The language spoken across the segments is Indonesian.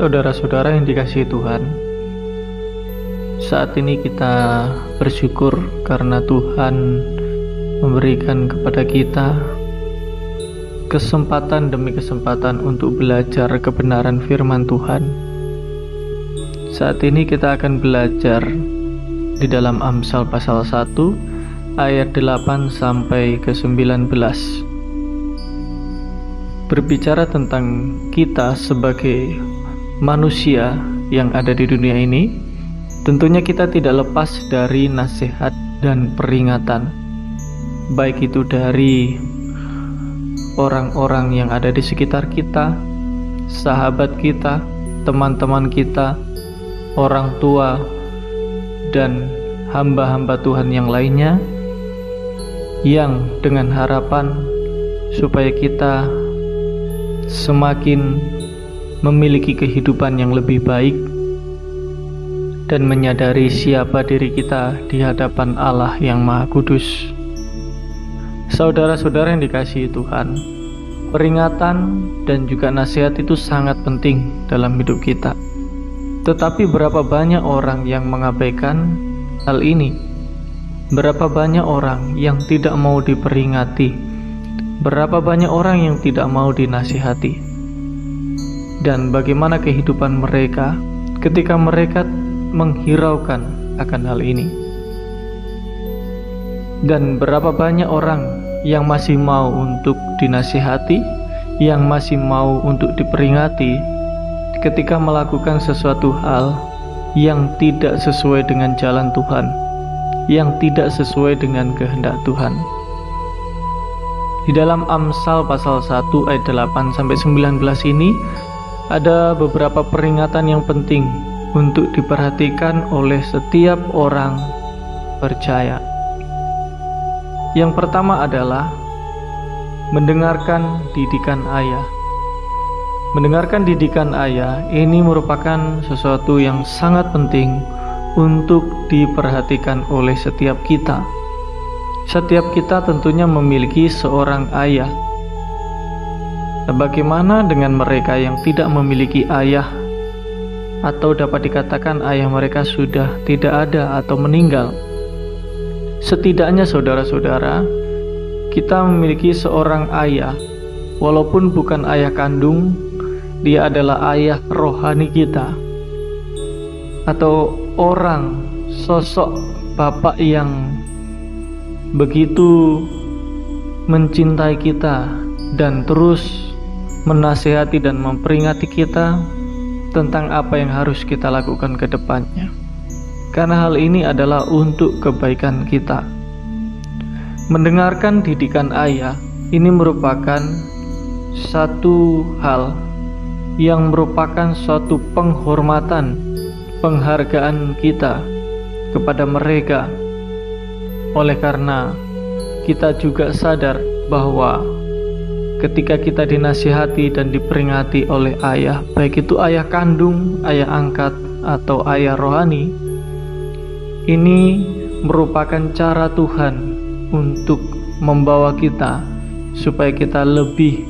Saudara-saudara yang dikasihi Tuhan, saat ini kita bersyukur karena Tuhan memberikan kepada kita kesempatan demi kesempatan untuk belajar kebenaran firman Tuhan. Saat ini kita akan belajar di dalam Amsal pasal 1 ayat 8 sampai ke 19. Berbicara tentang kita sebagai manusia yang ada di dunia ini, tentunya kita tidak lepas dari nasihat dan peringatan, baik itu dari orang-orang yang ada di sekitar kita, sahabat kita, teman-teman kita, orang tua, dan hamba-hamba Tuhan yang lainnya, yang dengan harapan supaya kita semakin memiliki kehidupan yang lebih baik dan menyadari siapa diri kita di hadapan Allah yang Maha Kudus. Saudara-saudara yang dikasihi Tuhan, peringatan dan juga nasihat itu sangat penting dalam hidup kita. Tetapi berapa banyak orang yang mengabaikan hal ini? Berapa banyak orang yang tidak mau diperingati? Berapa banyak orang yang tidak mau dinasihati? Dan bagaimana kehidupan mereka ketika mereka menghiraukan akan hal ini? Dan berapa banyak orang yang masih mau untuk dinasihati, yang masih mau untuk diperingati ketika melakukan sesuatu hal yang tidak sesuai dengan jalan Tuhan, yang tidak sesuai dengan kehendak Tuhan. Di dalam Amsal pasal 1 ayat 8 sampai 19 ini ada beberapa peringatan yang penting untuk diperhatikan oleh setiap orang percaya. Yang pertama adalah mendengarkan didikan ayah. Mendengarkan didikan ayah ini merupakan sesuatu yang sangat penting untuk diperhatikan oleh setiap kita. Setiap kita tentunya memiliki seorang ayah. Bagaimana dengan mereka yang tidak memiliki ayah, atau dapat dikatakan ayah mereka sudah tidak ada atau meninggal? Setidaknya saudara-saudara, kita memiliki seorang ayah, walaupun bukan ayah kandung, dia adalah ayah rohani kita, atau orang, sosok bapak yang begitu mencintai kita dan terus menasihati dan memperingati kita tentang apa yang harus kita lakukan ke depannya. Karena hal ini adalah untuk kebaikan kita. Mendengarkan didikan ayah ini merupakan satu hal yang merupakan suatu penghormatan, penghargaan kita kepada mereka. Oleh karena kita juga sadar bahwa ketika kita dinasihati dan diperingati oleh ayah, baik itu ayah kandung, ayah angkat, atau ayah rohani, ini merupakan cara Tuhan untuk membawa kita supaya kita lebih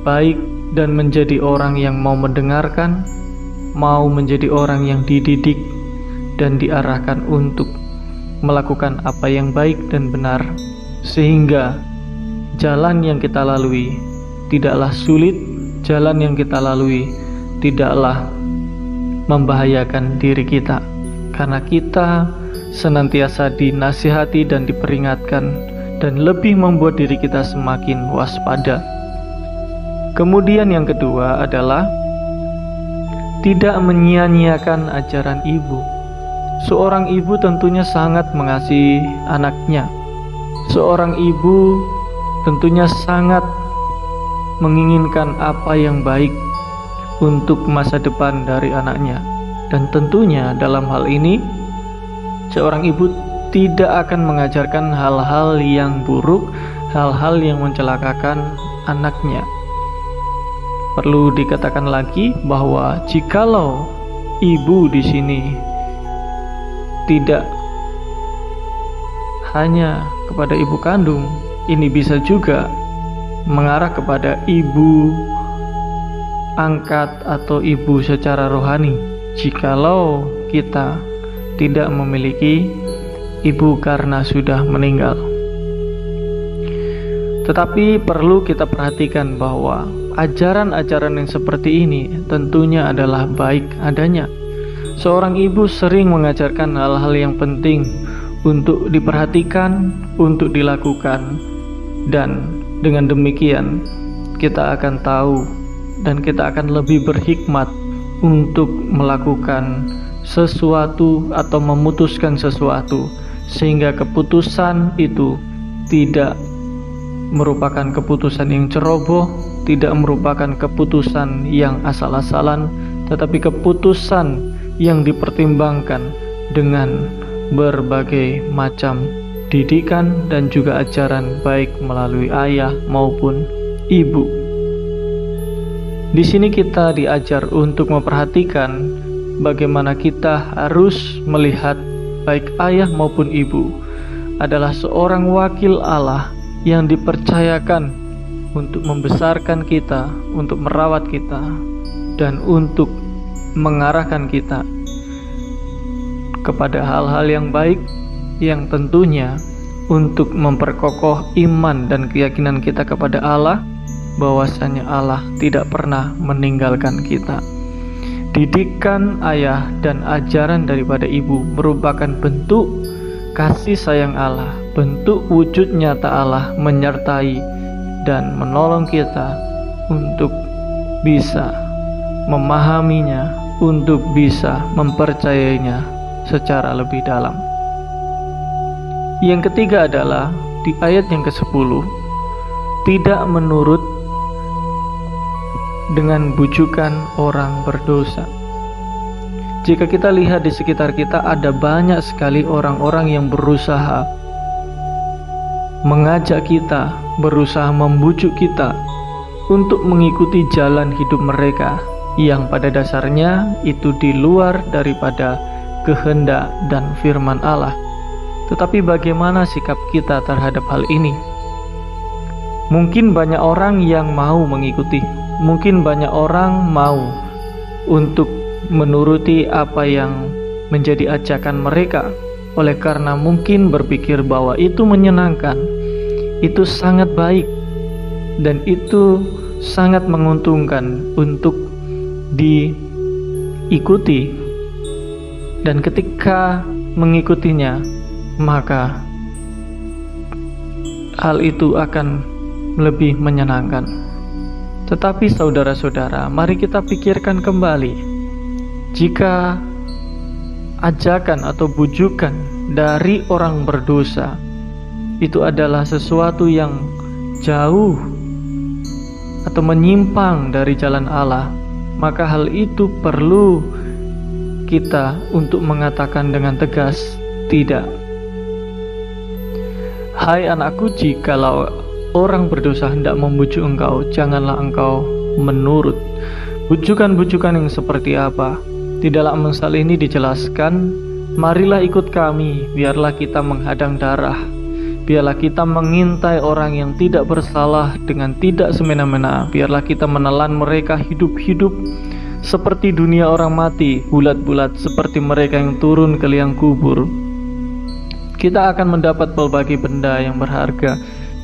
baik dan menjadi orang yang mau mendengarkan, mau menjadi orang yang dididik dan diarahkan untuk melakukan apa yang baik dan benar, sehingga jalan yang kita lalui tidaklah sulit, jalan yang kita lalui tidaklah membahayakan diri kita, karena kita senantiasa dinasihati dan diperingatkan, dan lebih membuat diri kita semakin waspada. Kemudian yang kedua adalah tidak menyia-nyiakan ajaran ibu. Seorang ibu tentunya sangat mengasihi anaknya. Seorang ibu tentunya sangat menginginkan apa yang baik untuk masa depan dari anaknya. Dan tentunya dalam hal ini seorang ibu tidak akan mengajarkan hal-hal yang buruk, hal-hal yang mencelakakan anaknya. Perlu dikatakan lagi bahwa jikalau ibu di sini tidak hanya kepada ibu kandung, ini bisa juga mengarah kepada ibu angkat atau ibu secara rohani jikalau kita tidak memiliki ibu karena sudah meninggal. Tetapi perlu kita perhatikan bahwa ajaran-ajaran yang seperti ini tentunya adalah baik adanya. Seorang ibu sering mengajarkan hal-hal yang penting untuk diperhatikan, untuk dilakukan, dan dengan demikian kita akan tahu dan kita akan lebih berhikmat untuk melakukan sesuatu atau memutuskan sesuatu, sehingga keputusan itu tidak merupakan keputusan yang ceroboh, tidak merupakan keputusan yang asal-asalan, tetapi keputusan yang dipertimbangkan dengan berbagai macam didikan dan juga ajaran baik melalui ayah maupun ibu. Di sini kita diajar untuk memperhatikan bagaimana kita harus melihat baik ayah maupun ibu adalah seorang wakil Allah yang dipercayakan untuk membesarkan kita, untuk merawat kita, dan untuk mengarahkan kita kepada hal-hal yang baik, yang tentunya untuk memperkokoh iman dan keyakinan kita kepada Allah, bahwasanya Allah tidak pernah meninggalkan kita. Didikan ayah dan ajaran daripada ibu merupakan bentuk kasih sayang Allah, bentuk wujud nyata Allah menyertai dan menolong kita untuk bisa memahaminya, untuk bisa mempercayainya secara lebih dalam. Yang ketiga adalah di ayat yang ke-10, tidak menurut dengan bujukan orang berdosa. Jika kita lihat di sekitar kita, ada banyak sekali orang-orang yang berusaha mengajak kita, berusaha membujuk kita untuk mengikuti jalan hidup mereka yang pada dasarnya itu di luar daripada kehendak dan firman Allah. Tetapi bagaimana sikap kita terhadap hal ini? Mungkin banyak orang yang mau mengikuti, mungkin banyak orang mau untuk menuruti apa yang menjadi ajakan mereka, oleh karena mungkin berpikir bahwa itu menyenangkan, itu sangat baik, dan itu sangat menguntungkan untuk diikuti. Dan ketika mengikutinya, maka hal itu akan lebih menyenangkan. Tetapi saudara-saudara, mari kita pikirkan kembali, jika ajakan atau bujukan dari orang berdosa itu adalah sesuatu yang jauh atau menyimpang dari jalan Allah, maka hal itu perlu kita untuk mengatakan dengan tegas, tidak. Hai anakku, jikalau orang berdosa hendak membujuk engkau, janganlah engkau menurut. Bujukan-bujukan yang seperti apa? Di dalam Amsal ini dijelaskan, marilah ikut kami, biarlah kita menghadang darah, biarlah kita mengintai orang yang tidak bersalah dengan tidak semena-mena, biarlah kita menelan mereka hidup-hidup seperti dunia orang mati, bulat-bulat seperti mereka yang turun ke liang kubur. Kita akan mendapat berbagai benda yang berharga.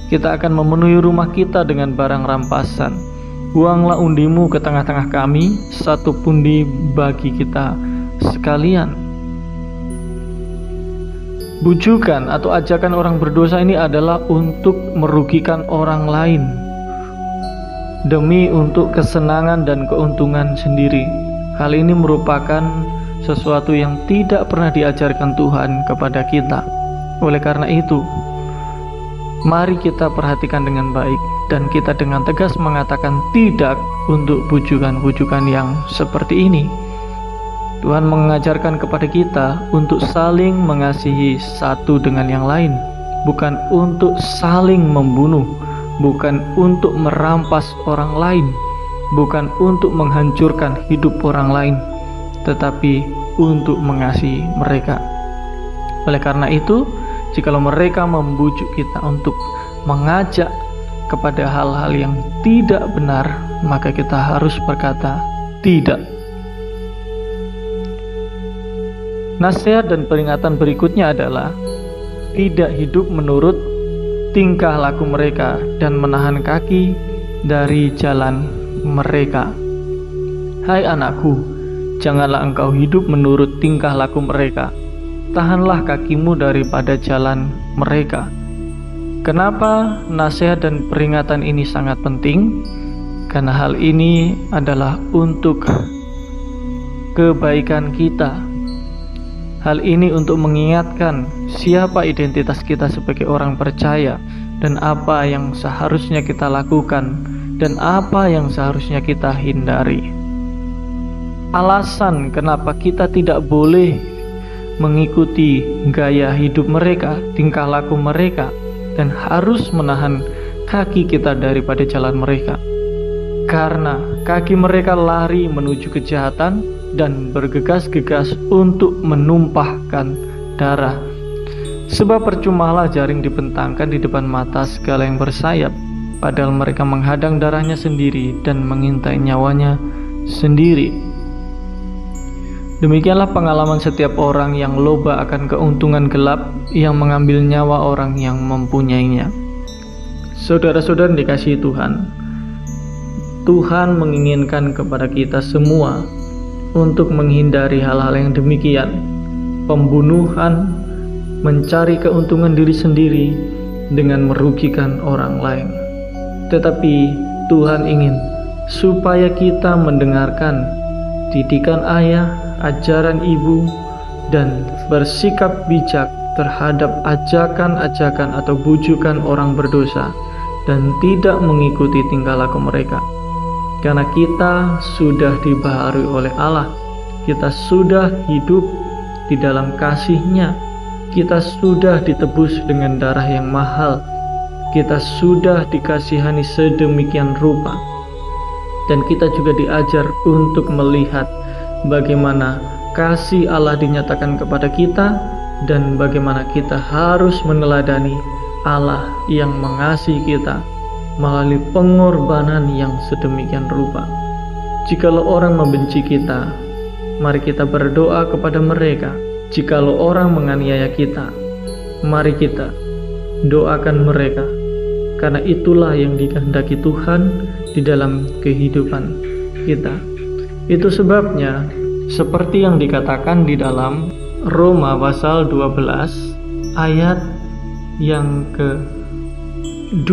Kita akan memenuhi rumah kita dengan barang rampasan. Buanglah undimu ke tengah-tengah kami, satu pundi bagi kita sekalian. Bujukan atau ajakan orang berdosa ini adalah untuk merugikan orang lain demi untuk kesenangan dan keuntungan sendiri. Hal ini merupakan sesuatu yang tidak pernah diajarkan Tuhan kepada kita. Oleh karena itu, mari kita perhatikan dengan baik dan kita dengan tegas mengatakan tidak untuk bujukan-bujukan yang seperti ini. Tuhan mengajarkan kepada kita untuk saling mengasihi satu dengan yang lain, bukan untuk saling membunuh, bukan untuk merampas orang lain, bukan untuk menghancurkan hidup orang lain, tetapi untuk mengasihi mereka. Oleh karena itu, jikalau mereka membujuk kita untuk mengajak kepada hal-hal yang tidak benar, maka kita harus berkata tidak. Nasihat dan peringatan berikutnya adalah tidak hidup menurut tingkah laku mereka dan menahan kaki dari jalan mereka. Hai anakku, janganlah engkau hidup menurut tingkah laku mereka. Tahanlah kakimu daripada jalan mereka. Kenapa nasihat dan peringatan ini sangat penting? Karena hal ini adalah untuk kebaikan kita. Hal ini untuk mengingatkan siapa identitas kita sebagai orang percaya dan apa yang seharusnya kita lakukan dan apa yang seharusnya kita hindari. Alasan kenapa kita tidak boleh mengikuti gaya hidup mereka, tingkah laku mereka, dan harus menahan kaki kita daripada jalan mereka. Karena kaki mereka lari menuju kejahatan dan bergegas-gegas untuk menumpahkan darah. Sebab percumalah jaring dibentangkan di depan mata segala yang bersayap, padahal mereka menghadang darahnya sendiri dan mengintai nyawanya sendiri. Demikianlah pengalaman setiap orang yang loba akan keuntungan gelap, yang mengambil nyawa orang yang mempunyainya. Saudara-saudara dikasihi Tuhan, Tuhan menginginkan kepada kita semua untuk menghindari hal-hal yang demikian, pembunuhan, mencari keuntungan diri sendiri dengan merugikan orang lain. Tetapi Tuhan ingin supaya kita mendengarkan didikan ayah, ajaran ibu, dan bersikap bijak terhadap ajakan-ajakan atau bujukan orang berdosa dan tidak mengikuti tingkah laku mereka. Karena kita sudah dibaharui oleh Allah, kita sudah hidup di dalam kasih-Nya, kita sudah ditebus dengan darah yang mahal, kita sudah dikasihani sedemikian rupa, dan kita juga diajar untuk melihat bagaimana kasih Allah dinyatakan kepada kita dan bagaimana kita harus meneladani Allah yang mengasihi kita melalui pengorbanan yang sedemikian rupa. Jikalau orang membenci kita, mari kita berdoa kepada mereka. Jikalau orang menganiaya kita, mari kita doakan mereka, karena itulah yang dikehendaki Tuhan di dalam kehidupan kita. Itu sebabnya seperti yang dikatakan di dalam Roma pasal 12 ayat yang ke-2,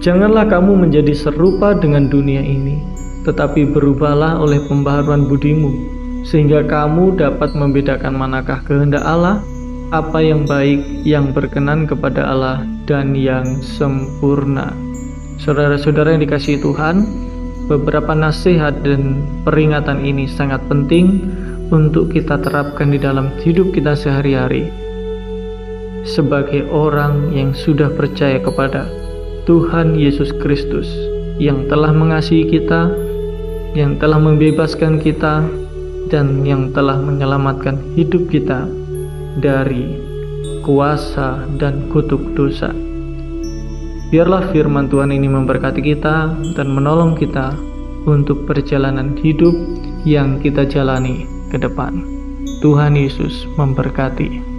janganlah kamu menjadi serupa dengan dunia ini, tetapi berubahlah oleh pembaharuan budimu, sehingga kamu dapat membedakan manakah kehendak Allah, apa yang baik, yang berkenan kepada Allah, dan yang sempurna. Saudara-saudara yang dikasihi Tuhan, beberapa nasihat dan peringatan ini sangat penting untuk kita terapkan di dalam hidup kita sehari-hari sebagai orang yang sudah percaya kepada Tuhan Yesus Kristus yang telah mengasihi kita, yang telah membebaskan kita, dan yang telah menyelamatkan hidup kita dari kuasa dan kutuk dosa. Biarlah firman Tuhan ini memberkati kita dan menolong kita untuk perjalanan hidup yang kita jalani ke depan. Tuhan Yesus memberkati.